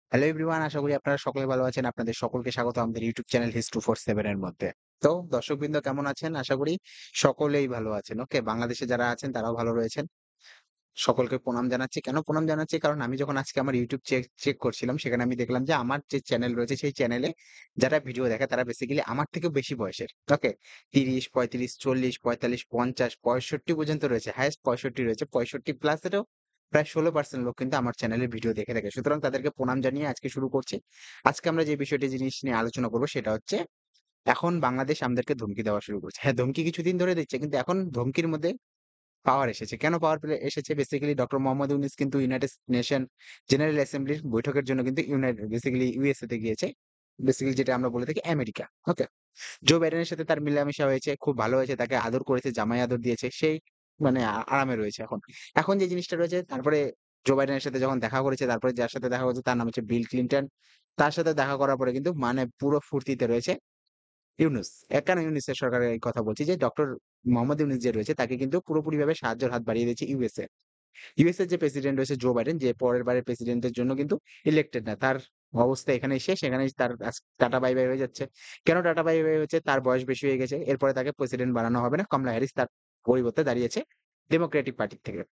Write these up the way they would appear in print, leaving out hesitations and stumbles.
Hello everyone, আশা করি আপনারা সকলে ভালো আছেন। আপনাদের সকলকে স্বাগত আমাদের ইউটিউব চ্যানেল History 47 এর মধ্যে। তো দর্শকবৃন্দ কেমন আছেন? আশা করি সকলেই ভালো আছেন। ওকে, বাংলাদেশে যারা আছেন তারাও ভালো রয়েছেন। সকলকে প্রণাম জানাচ্ছি। কেন প্রণাম জানাচ্ছি? কারণ আমি যখন আজকে আমার ইউটিউব চেক করছিলাম, সেখানে আমি দেখলাম যে আমার যে চ্যানেল রয়েছে সেই চ্যানেলে যারা ভিডিও দেখে তারা বেসিক্যালি আমার থেকেও বেশি বয়সের। ওকে? ৩০, ৩৫, ৪০, ৪৫, ৫০, ৬৫ পর্যন্ত রয়েছে। হাইয়েস্ট ৬৫ রয়েছে। ৬৫ প্লাস এরও প্রায় ১৬% লোক কিন্তু আমার চ্যানেলে ভিডিও দেখে থাকে। সুতরাং তাদেরকে প্রণাম জানিয়ে আজকে শুরু করছি। আজকে আমরা যে জিনিস নিয়ে আলোচনা করব সেটা হচ্ছে এখন বাংলাদেশ আমাদেরকে ধমকি দেওয়া শুরু করেছে। হ্যাঁ, ধমকি কিছুদিন ধরে দিচ্ছে কিন্তু এখন ধমকির মধ্যে পাওয়ার এসেছে। কেন পাওয়ার এসেছে? বেসিক্যালি ডক্টর মোহাম্মদ ইউনূস কিন্তু ইউনাইটেড নেশন জেনারেল অ্যাসেম্বলির বৈঠকের জন্য কিন্তু বেসিক্যালি ইউএসএ তে গিয়েছে। বেসিক্যালি যেটা আমরা বলে থাকি আমেরিকা। ওকে? জো বাইডেনের সাথে তার মেলামেশা হয়েছে, খুব ভালো হয়েছে। তাকে আদর করেছে, জামাই আদর দিয়েছে। সেই মানে আরামে রয়েছে এখন। এখন যে জিনিসটা রয়েছে তারপরে জো বাইডেনের সাথে যখন দেখা করেছে, তারপরে যার সাথে দেখা করেছে তার নাম হচ্ছে বিল ক্লিনটন। তার সাথে দেখা করার পরে কিন্তু মানে পুরো ফুর্তিতে রয়েছে ইউনূস। কেন ইউনূসের সরকারের এই কথা বলছি যে ডক্টর মোহাম্মদ ইউনূস যে রয়েছে তাকে কিন্তু পুরোপুরিভাবে সাহায্যের হাত বাড়িয়ে দিয়েছে ইউএসএ। ইউএস এর যে প্রেসিডেন্ট রয়েছে জো বাইডেন, যে পরের বারের প্রেসিডেন্টের জন্য কিন্তু ইলেক্টেড না। তার অবস্থা এখানেই শেষ। এখানেই তার টাটা বাই বাই হয়ে যাচ্ছে। কেন টাটা বাই বাই হচ্ছে? তার বয়স বেশি হয়ে গেছে। এরপরে তাকে প্রেসিডেন্ট বানানো হবে না। কমলা হ্যারিস তার পরিবর্তে দাঁড়িয়েছে ডেমোক্রেটিক পার্টির থেকে।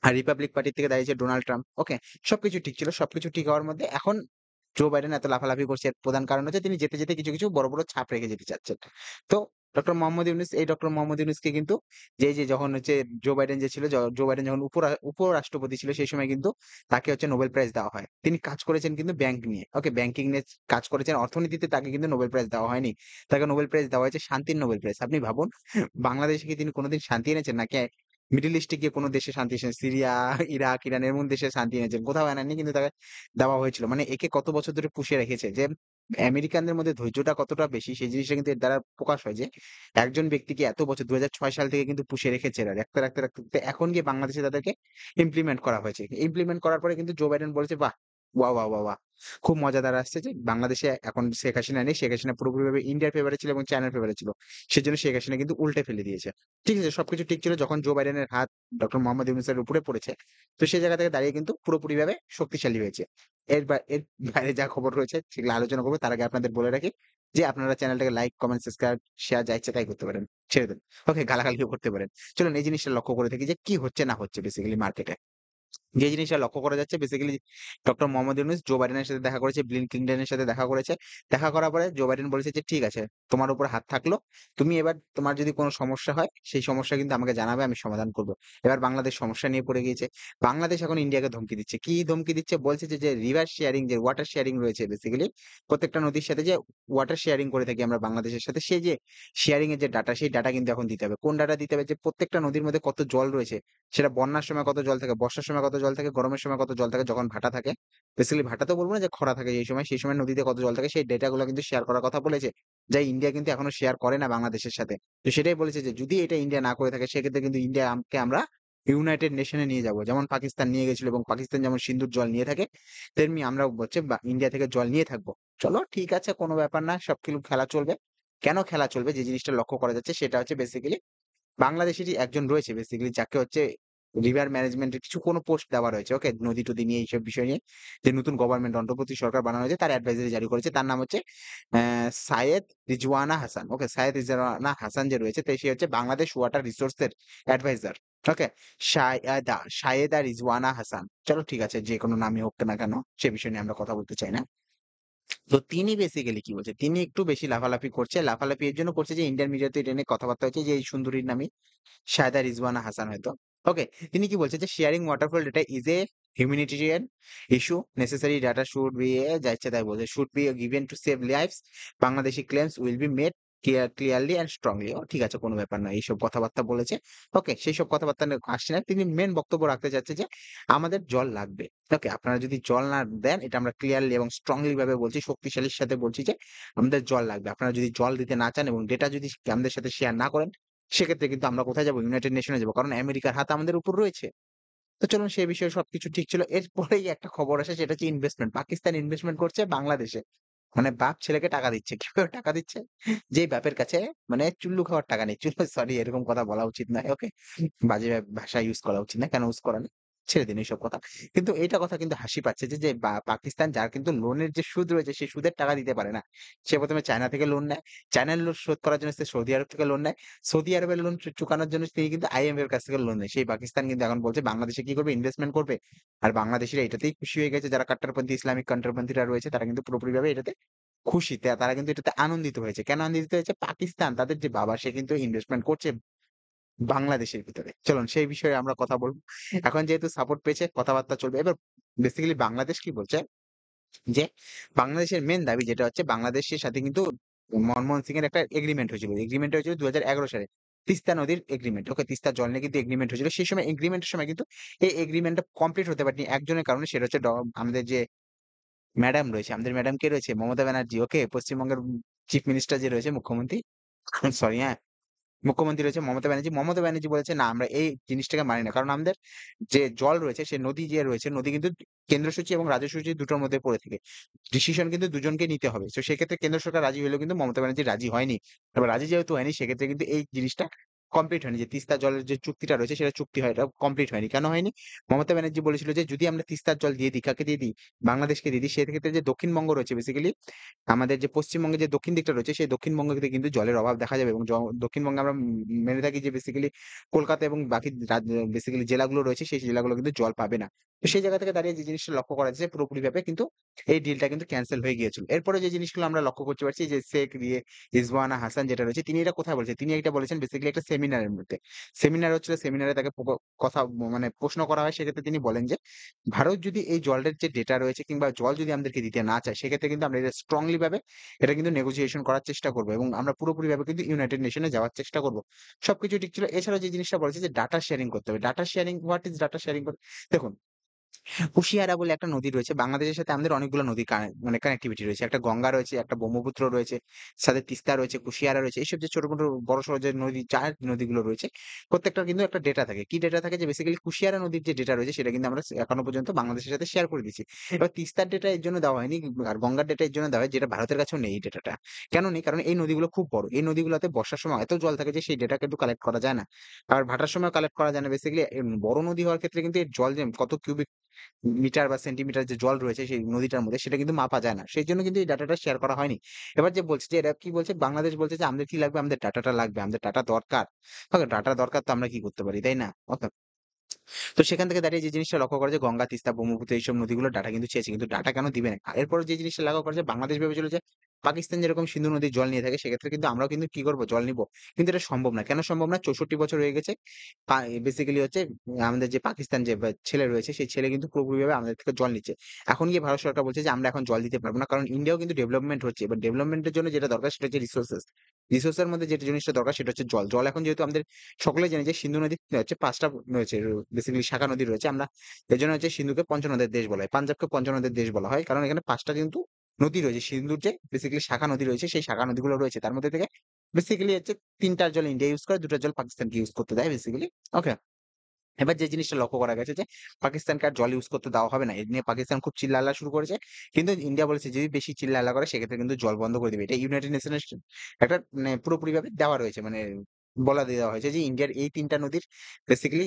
আর রিপাবলিক পার্টির থেকে দাঁড়িয়েছে ডোনাল্ড ট্রাম্প। ওকে? সবকিছু ঠিক ছিল। সবকিছু ঠিক হওয়ার মধ্যে এখন জো বাইডেন এত লাফালাফি করছে এর প্রধান কারণ হচ্ছে তিনি যেতে, যেতে কিছু বড় ছাপ রেখে যেতে চাচ্ছেন। তো ডক্টর মোহাম্মদ ইউনূসকে কিন্তু যে যখন হচ্ছে জো বাইডেন যে ছিল, জো বাইডেন যখন উপরাষ্ট্রপতি ছিল সেই সময় কিন্তু তাকে হচ্ছে নোবেল প্রাইজ দেওয়া হয়। তিনি কাজ করেছেন কিন্তু ব্যাংক নিয়ে। ওকে? ব্যাংকিং নিয়ে কাজ করেছেন। অর্থনীতিতে তাকে কিন্তু নোবেল প্রাইজ দেওয়া হয়নি। তাকে নোবেল প্রাইজ দেওয়া হয়েছে শান্তির নোবেল প্রাইজ। আপনি ভাবুন বাংলাদেশে কি তিনি কোনদিন শান্তি এনেছেন? নাকি মিডল ইস্টে গিয়ে কোন দেশে শান্তি এসেছেন? সিরিয়া, ইরাক, ইরান এমন দেশে শান্তি এনেছেন। কোথাও আনেননি কিন্তু তাকে দেওয়া হয়েছিল। মানে একে কত বছর ধরে পুষিয়ে রেখেছে যে আমেরিকানদের মধ্যে ধৈর্যটা কতটা বেশি সেই জিনিসটা কিন্তু এর দ্বারা প্রকাশ হয় যে একজন ব্যক্তিকে এত বছর ২০০৬ সাল থেকে কিন্তু পুষিয়ে রেখেছে এরা। রাখতে এখন গিয়ে বাংলাদেশে তাদেরকে ইমপ্লিমেন্ট করা হয়েছে। ইমপ্লিমেন্ট করার পরে কিন্তু জো বাইডেন বলেছে, "বাহ! ওয়াও, ওয়াও, ওয়াও, ওয়াহ! খুব মজাদার আসছে যে বাংলাদেশে এখন শেখ হাসিনা নেই। শেখ হাসিনা পুরোপুরিভাবে ইন্ডিয়ার ফেভারে ছিল এবং চায়নার ফেভারে ছিল। সেজন্য শেখ হাসিনা কিন্তু উল্টে ফেলে দিয়েছে।" ঠিক আছে? সবকিছু ঠিক ছিল। যখন জো বাইডেনের হাত ডক্টর মোহাম্মদ ইউনূসের উপরে পড়েছে, তো সেই জায়গা থেকে দাঁড়িয়ে কিন্তু পুরোপুরিভাবে শক্তিশালী হয়েছে। এর বাইরে যা খবর রয়েছে সেগুলো আলোচনা করব। তার আগে আপনাদের বলে রাখি যে আপনারা চ্যানেলটাকে লাইক, কমেন্ট, সাবস্ক্রাইব, শেয়ার যা ইচ্ছা তাই করতে পারেন। ছেড়ে দেন। ওকে, গালাগালিও করতে পারেন। চলুন এই জিনিসটা লক্ষ্য করে দেখি যে কি হচ্ছে না হচ্ছে বেসিক্যালি মার্কেটে। যে জিনিসটা লক্ষ্য করা যাচ্ছে বেসিক্যালি ডক্টর মোহাম্মদ ইউনূস জো বাইডেনের সাথে দেখা করেছে, বিল ক্লিনটনের সাথে দেখা করেছে। দেখা করার পরে জো বাইডেন বলেছে যে, "ঠিক আছে, তোমার উপর হাত থাকলো। তুমি এবার তোমার যদি কোন সমস্যা হয়, সেই সমস্যা কিন্তু আমাকে জানাবে, আমি সমাধান করব।" এবার বাংলাদেশ সমস্যা নিয়ে পড়ে গিয়েছে। বাংলাদেশ এখন ইন্ডিয়াকে ধমকি দিচ্ছে। কি ধমকি দিচ্ছে? বলছে যে রিভার শেয়ারিং যে ওয়াটার শেয়ারিং রয়েছে বেসিক্যালি প্রত্যেকটা নদীর সাথে যে ওয়াটার শেয়ারিং করে থাকি আমরা বাংলাদেশের সাথে, সেই যে শেয়ারিং এর যে ডাটা, সেই ডাটা কিন্তু এখন দিতে হবে। কোন ডাটা দিতে হবে? যে প্রত্যেকটা নদীর মধ্যে কত জল রয়েছে সেটা বন্যার সময় কত জল থাকে, বর্ষার সময় কত জল থাকে, গরমের সময় কত জল থাকে, যখন ভাটা থাকে। বেসিক্যালি ভাটা তো বলব না যে খরা থাকে সেই সময় নদীতে কত জল থাকে সেই ডেটা গুলো কিন্তু শেয়ার করার কথা বলেছে। যা ইন্ডিয়া কিন্তু এখনো শেয়ার করে না বাংলাদেশের সাথে। তো সেটাই বলেছে যে যদি এটা ইন্ডিয়া না করে থাকে সেক্ষেত্রে কিন্তু ইন্ডিয়াকে আমরা ইউনাইটেড নেশন এ নিয়ে যাবো। যেমন পাকিস্তান নিয়ে গেছিল এবং পাকিস্তান যেমন সিন্ধুর জল নিয়ে থাকে, তেমনি আমরাও হচ্ছে ইন্ডিয়া থেকে জল নিয়ে থাকবো। চলো ঠিক আছে, কোনো ব্যাপার না। সবকিছু খেলা চলবে। কেন খেলা চলবে? যে জিনিসটা লক্ষ্য করা যাচ্ছে সেটা হচ্ছে বেসিক্যালি বাংলাদেশেরই একজন রয়েছে বেসিক্যালি যাকে হচ্ছে রিভার ম্যানেজমেন্ট এর কিছু কোনো পোস্ট দেওয়া রয়েছে। ওকে? নদী-টদী নিয়ে এইসব বিষয় নিয়ে যে নতুন গভর্নমেন্ট অন্তর্বর্তী সরকার বানানো হয়েছে তার অ্যাডভাইজারি জারি করেছে। তার নাম হচ্ছে সায়েদ রিজওয়ানা হাসান। ওকে? সায়েদ রিজওয়ানা হাসান যে রয়েছে সে হচ্ছে বাংলাদেশ ওয়াটার রিসোর্স এর অ্যাডভাইজার। ওকে? সায়েদা রিজওয়ানা হাসান। চলো ঠিক আছে, যেকোনো নামই হোক না কেন সে বিষয় নিয়ে আমরা কথা বলতে চাই না। তো তিনি বেসিক্যালি কি বলছে? তিনি একটু বেশি লাফালাফি করছে। লাফালাফি এর জন্য করছে যে ইন্ডিয়ান মিডিয়াতে এটা নিয়ে কথাবার্তা হচ্ছে যে এই সুন্দরীর নামই শায়দা রিজওয়ানা হাসান হয়তো। ওকে? তিনি কি বলছে যে sharing waterfall data is A humanitarian issue. Necessary data should be যা ইচ্ছা তাই বলছে। Should be given to save lives. Bangladeshi claims will be made clearly and strongly. ও ঠিক আছে, কোনো ব্যাপার না। এইসব কথাবার্তা বলেছে। ওকে? সেইসব কথাবার্তা নিয়ে আসছি না। তিনি মেইন বক্তব্য রাখতে চাচ্ছে যে আমাদের জল লাগবে। ওকে? আপনারা যদি জল না দেন এটা আমরা ক্লিয়ারলি এবং স্ট্রংলি ভাবে বলছি, শক্তিশালীর সাথে বলছি যে আমাদের জল লাগবে। আপনারা যদি জল দিতে না চান এবং ডেটা যদি আমাদের সাথে শেয়ার না করেন সেক্ষেত্রে কিন্তু আমরা কোথায় যাবো? ইউনাইটেড নেশনে যাবো। কারণ আমেরিকার হাত আমাদের উপর রয়েছে। তো চলুন সেই বিষয়ে সবকিছু ঠিক ছিল। এরপরেই একটা খবর আসে সেটা হচ্ছে ইনভেস্টমেন্ট। পাকিস্তান ইনভেস্টমেন্ট করছে বাংলাদেশে। মানে বাপ ছেলেকে টাকা দিচ্ছে। কিভাবে টাকা দিচ্ছে? যেই বাপের কাছে মানে চুল্লু খাওয়ার টাকা নেই। সরি এরকম কথা বলা উচিত নয়। ওকে? বাজে ভাষা ইউজ করা উচিত না। কেন ইউজ করা না? ছেড়ে দিন এইসব কথা। কিন্তু এইটা কথা কিন্তু হাসি পাচ্ছে যে পাকিস্তান যার কিন্তু লোনের যে সুদ রয়েছে সেই সুদের টাকা দিতে পারে না। সে ১ম এ চায়না থেকে লোন নেয়। চায়নার লোন শোধ করার জন্য সে সৌদি আরব থেকে লোন নেয়। সৌদি আরবের লোন চুকানোর জন্য তিনি কিন্তু IMF এর কাছ থেকে লোন নেয়। সেই পাকিস্তান কিন্তু এখন বলছে বাংলাদেশে কি করবে? ইনভেস্টমেন্ট করবে। আর বাংলাদেশীরা এটাতেই খুশি হয়ে গেছে যারা কট্টরপন্থী ইসলামিক কট্টরপন্থীরা রয়েছে তারা কিন্তু পুরোপুরিভাবে এটাতে খুশি। তারা কিন্তু এটাতে আনন্দিত হয়েছে। কেন আনন্দিত হয়েছে? পাকিস্তান তাদের যে বাবা সে কিন্তু ইনভেস্টমেন্ট করছে বাংলাদেশের ভিতরে। চলুন সেই বিষয়ে আমরা কথা বলব। এখন যেহেতু সাপোর্ট পেয়েছে কথাবার্তা চলবে। এবার বেসিক্যালি বাংলাদেশ কি বলছে যে বাংলাদেশের মেইন দাবি যেটা হচ্ছে বাংলাদেশের সাথে কিন্তু মনমোহন সিং এর একটা এগ্রিমেন্ট হয়েছিল। এগ্রিমেন্ট হয়েছিল ২০১১ সালে। তিস্তা নদীর এগ্রিমেন্ট। ওকে তিস্তা জল নিয়ে কিন্তু এগ্রিমেন্ট হয়েছিল। সেই সময় এগ্রিমেন্টের সময় কিন্তু এই এগ্রিমেন্টটা কমপ্লিট হতে পারেনি একজনের কারণে সেটা হচ্ছে আমাদের যে ম্যাডাম রয়েছে, আমাদের ম্যাডাম কে রয়েছে? মমতা ব্যানার্জি। ওকে? পশ্চিমবঙ্গের চিফ মিনিস্টার যে রয়েছে মুখ্যমন্ত্রী সরি হ্যাঁ? মুখ্যমন্ত্রী রয়েছে মমতা ব্যানার্জি। মমতা ব্যানার্জি বলেছে, "না আমরা এই জিনিসটাকে মানি না।" কারণ আমাদের যে জল রয়েছে, সে নদী যে রয়েছে, নদী কিন্তু কেন্দ্র সূচি এবং রাজ্য সূচি দুটোর মধ্যে পড়ে থাকে। ডিসিশন কিন্তু দুজনকে নিতে হবে। সো সেক্ষেত্রে কেন্দ্র সরকার রাজি হইলেও কিন্তু মমতা ব্যানার্জি রাজি হয়নি। এবার রাজি যেহেতু হয়নি সেক্ষেত্রে কিন্তু এই জিনিসটা কমপ্লিট হয়নি। যে তিস্তার জলের যে চুক্তিটা রয়েছে সেটা চুক্তি হয় এটা কমপ্লিট হয়নি। কেন হয়নি? মমতা ব্যানার্জি বলেছিল যে যদি আমরা তিস্তার জল দিয়ে দিই, কাকে দিয়ে দিই? বাংলাদেশকে দিয়ে দিই। সেক্ষেত্রে যে দক্ষিণবঙ্গ রয়েছে বেসিক্যালি আমাদের যে পশ্চিমবঙ্গের যে দক্ষিণ দিকটা রয়েছে সেই দক্ষিণবঙ্গতে কিন্তু জলের অভাব দেখা যাবে এবং দক্ষিণবঙ্গে আমরা মেনে থাকি যে বেসিক্যালি কলকাতা এবং বাকি বেসিক্যালি জেলাগুলো রয়েছে সেই জেলাগুলো কিন্তু জল পাবে না। তো সেই জায়গা থেকে দাঁড়িয়ে যে জিনিসটা লক্ষ্য করা যাচ্ছে পুরোপুরিভাবে কিন্তু এই ডিলটা কিন্তু ক্যানসেল হয়ে গিয়েছিল। এরপরে যে জিনিসগুলো আমরা লক্ষ্য করতে পারছি যে শেখ রিজওয়ানা হাসান যেটা রয়েছে তিনি এটা কোথায় বলেছেন? তিনি এটা বলেছেন বেসিক্যালি একটা সেমিনারের মধ্যে। সেমিনার হচ্ছিল সেমিনারে তাকে কথা মানে প্রশ্ন করা হয় সেক্ষেত্রে তিনি বলেন যে ভারত যদি এই জলের যে ডেটা রয়েছে কিংবা জল যদি আমাদেরকে দিতে না চায় সেক্ষেত্রে কিন্তু আমরা এটা স্ট্রংলি ভাবে এটা কিন্তু নেগোসিয়েশন করার চেষ্টা করব এবং আমরা পুরোপুরিভাবে কিন্তু ইউনাইটেড নেশনে যাওয়ার চেষ্টা করব। সবকিছু ঠিক ছিল। এছাড়াও যে জিনিসটা বলেছে যে ডাটা শেয়ারিং করতে হবে। Data sharing what is data sharing দেখুন কুশিয়ারা বলে একটা নদী রয়েছে। বাংলাদেশের সাথে আমাদের অনেকগুলো নদী মানে কানেক্টিভিটি রয়েছে। একটা গঙ্গা রয়েছে, একটা ব্রহ্মপুত্র রয়েছে, সাথে তিস্তা রয়েছে, কুশিয়ারা রয়েছে। এইসব যে ছোট-মোটো বড়-সড় যে নদী নদীগুলো রয়েছে, প্রত্যেকটার কিন্তু একটা ডেটা থাকে। কি ডেটা থাকে? যে বেসিক্যালি কুশিয়ারা নদীর যে ডেটা রয়েছে সেটা কিন্তু আমরা এখনো পর্যন্ত বাংলাদেশের সাথে শেয়ার করে দিচ্ছি। এবার তিস্তার ডেটা এর জন্য দেওয়া হয়নি আর গঙ্গার ডেটা এর জন্য দেওয়া হয় যেটা ভারতের কাছেও নেই এই ডেটাটা। কেন নেই? কারণ এই নদীগুলো খুব বড়। এই নদীগুলোতে বর্ষার সময় এত জল থাকে যে সেই ডেটা কিন্তু কালেক্ট করা যায় না। আবার ভাটার সময়ও কালেক্ট করা যায় না। বেসিক্যালি বড় নদী হওয়ার ক্ষেত্রে কিন্তু এর জল যে কত কিউবিক মিটার বা সেন্টিমিটার যে জল রয়েছে সেই নদীটার মধ্যে সেটা কিন্তু মাপা যায় না। সেইজন্য কিন্তু এই ডাটাটা শেয়ার করা হয়নি। এবার যে বলছে যে এরা কি বলছে বাংলাদেশ বলছে যে আমাদের কি লাগবে? আমাদের ডাটাটা লাগবে। আমাদের ডাটা দরকার। ওকে ডাটা দরকার তো আমরা কি করতে পারি, তাই না? ওকে। তো সেখান থেকে দাঁড়িয়ে যে জিনিসটা লক্ষ্য করা যায় গঙ্গা, তিস্তা, ব্রহ্মপুত্র এইসব নদীগুলোর ডাটা কিন্তু চেয়েছে। কিন্তু ডাটা কেন দিবে না? এরপরে যে জিনিসটা লক্ষ্য করা যায় বাংলাদেশ ভেবেছিল যে পাকিস্তান যেরকম সিন্ধু নদীর জল নিয়ে থাকে সেক্ষেত্রে কিন্তু আমরাও কিন্তু কি করব? জল নিবো। কিন্তু এটা সম্ভব না। কেন সম্ভব না? ৬৪ বছর হয়ে গেছে। বেসিক্যালি হচ্ছে আমাদের যে পাকিস্তান যে ছেলে রয়েছে সেই ছেলে কিন্তু পুরোপুরিভাবে আমাদের থেকে জল নিচ্ছে। এখন গিয়ে ভারত সরকার বলছে যে আমরা এখন জল দিতে পারব না। কারণ ইন্ডিয়াও কিন্তু ডেভেলপমেন্ট হচ্ছে। এবার ডেভেলপমেন্ট এর জন্য যেটা দরকার সেটা হচ্ছে রিসোর্সেস। রিসোর্স এর মধ্যে যেটা জিনিসটা দরকার সেটা হচ্ছে জল। জল এখন যেহেতু আমাদের সকলেই জানি যে সিন্ধু নদী হচ্ছে ৫ টা রয়েছে বেসিক্যালি শাখা নদী রয়েছে। আমরা এজন্য হচ্ছে সিন্ধুকে পঞ্চনদের দেশ বলা হয়। পাঞ্জাবকে পঞ্চনদের দেশ বলা হয়। কারণ এখানে ৫ টা কিন্তু নদী রয়েছে। সিন্ধুর যে বেসিক্যালি শাখা নদী রয়েছে সেই শাখা নদীগুলো রয়েছে। তার মধ্যে থেকে বেসিক্যালি হচ্ছে ৩ টার জল ইন্ডিয়া ইউস করে, ২ টার জল পাকিস্তানকে ইউস করতে দেয় বেসিক্যালি। ওকে? এবার যে জিনিসটা লক্ষ্য করা গেছে যে পাকিস্তানকে আর জল ইউজ করতে দেওয়া হবে না। এ নিয়ে পাকিস্তান খুব চিল্লাল্লা শুরু করেছে। কিন্তু ইন্ডিয়া বলেছে যদি বেশি চিল্লাল্লা করে সেক্ষেত্রে কিন্তু জল বন্ধ করে দিবে। এটা ইউনাইটেড নেশনস এর একটা মানে পুরোপুরিভাবে দেওয়া রয়েছে। মানে বলা দিয়ে দেওয়া হয়েছে যে ইন্ডিয়ার এই ৩ টা নদীর বেসিক্যালি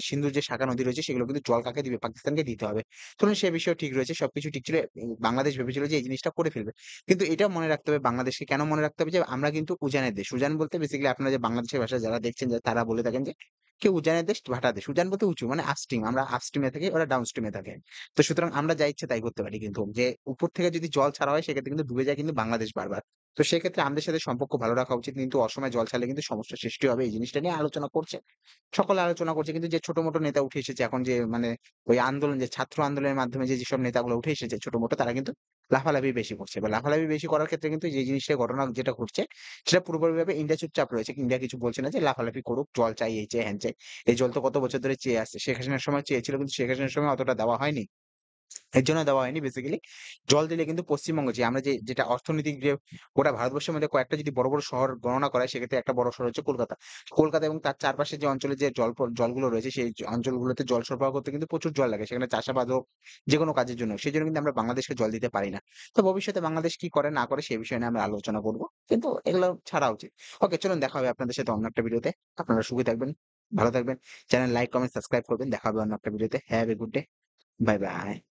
সিন্ধুর যে শাখা নদী রয়েছে সেগুলো কিন্তু জল কাকে দিবে? পাকিস্তানকে দিতে হবে। ধরুন সে বিষয় ঠিক রয়েছে। সবকিছু ঠিক ছিল। বাংলাদেশ ভেবেছিল যে এই জিনিসটা করে ফেলবে। কিন্তু এটাও মনে রাখতে হবে বাংলাদেশকে কেন মনে রাখতে হবে যে আমরা কিন্তু উজানের দেশ। উজান বলতে বেসিক্যালি আপনারা যে বাংলাদেশের ভাষায় যারা দেখছেন যে তারা বলে থাকেন যে কেউ উজানের দেশ, ভাটা দেশ। উজান বলতে উঁচু মানে আপস্ট্রিম। আমরা আপস্ট্রিম এ থাকি, ওরা ডাউনস্ট্রিম এ থাকে। তো সুতরাং আমরা যা ইচ্ছে তাই করতে পারি কিন্তু। যে উপর থেকে যদি জল ছাড়া হয় সেক্ষেত্রে কিন্তু ডুবে যায় কিন্তু বাংলাদেশ বারবার। তো সেক্ষেত্রে আমাদের সাথে সম্পর্ক ভালো রাখা উচিত। কিন্তু অসময়ে জল ছাড়লে কিন্তু সমস্যার সৃষ্টি হবে। এই জিনিসটা নিয়ে আলোচনা করছে। সকলে আলোচনা করছে কিন্তু যে ছোট-মোটো নেতা উঠে এসেছে এখন যে মানে ওই আন্দোলন যে ছাত্র আন্দোলনের মাধ্যমে যেসব নেতাগুলো উঠে এসেছে ছোট-মোটো তারা কিন্তু লাফালাফি বেশি করছে। এবার লাফালাফি বেশি করার ক্ষেত্রে কিন্তু যে জিনিসটা ঘটনা যেটা ঘটছে সেটা পুরোপুরিভাবে ইন্ডিয়া চুপচাপ রয়েছে। ইন্ডিয়া কিছু বলছে না যে লাফালাফি করুক, জল চাই, এই চাই, হ্যান চাই। এই জল তো কত বছর ধরে চেয়ে আসছে। শেখ হাসিনার সময় চেয়েছিল কিন্তু শেখ হাসিনার সময় অতটা দেওয়া হয়নি। এর জন্য দেওয়া হয়নি বেসিক্যালি জল দিলে কিন্তু পশ্চিমবঙ্গ যে আমরা যেটা অর্থনৈতিক যে গোটা ভারতবর্ষের মধ্যে কয়েকটা যদি বড়, বড় শহর গণনা করা হয় সেক্ষেত্রে একটা বড় শহর হচ্ছে কলকাতা। কলকাতা এবং তার চারপাশে যে অঞ্চলে যে জলগুলো রয়েছে সেই অঞ্চলগুলোতে জল সরবরাহ করতে কিন্তু প্রচুর জল লাগে। সেখানে চাষাবাদ হোক, যেকোনো কাজের জন্য। সেজন্য কিন্তু আমরা বাংলাদেশকে জল দিতে পারি না। তো ভবিষ্যতে বাংলাদেশ কি করে না করে সে বিষয় নিয়ে আমরা আলোচনা করব। কিন্তু এগুলো ছাড়া উচিত। ওকে চলুন দেখা হবে আপনাদের সাথে অন্য একটা ভিডিওতে। আপনারা সুখী থাকবেন। ভালো থাকবেন। চ্যানেল লাইক, কমেন্ট, সাবস্ক্রাইব করবেন। দেখা হবে অন্য একটা ভিডিওতে। Have a good day. Bye, by.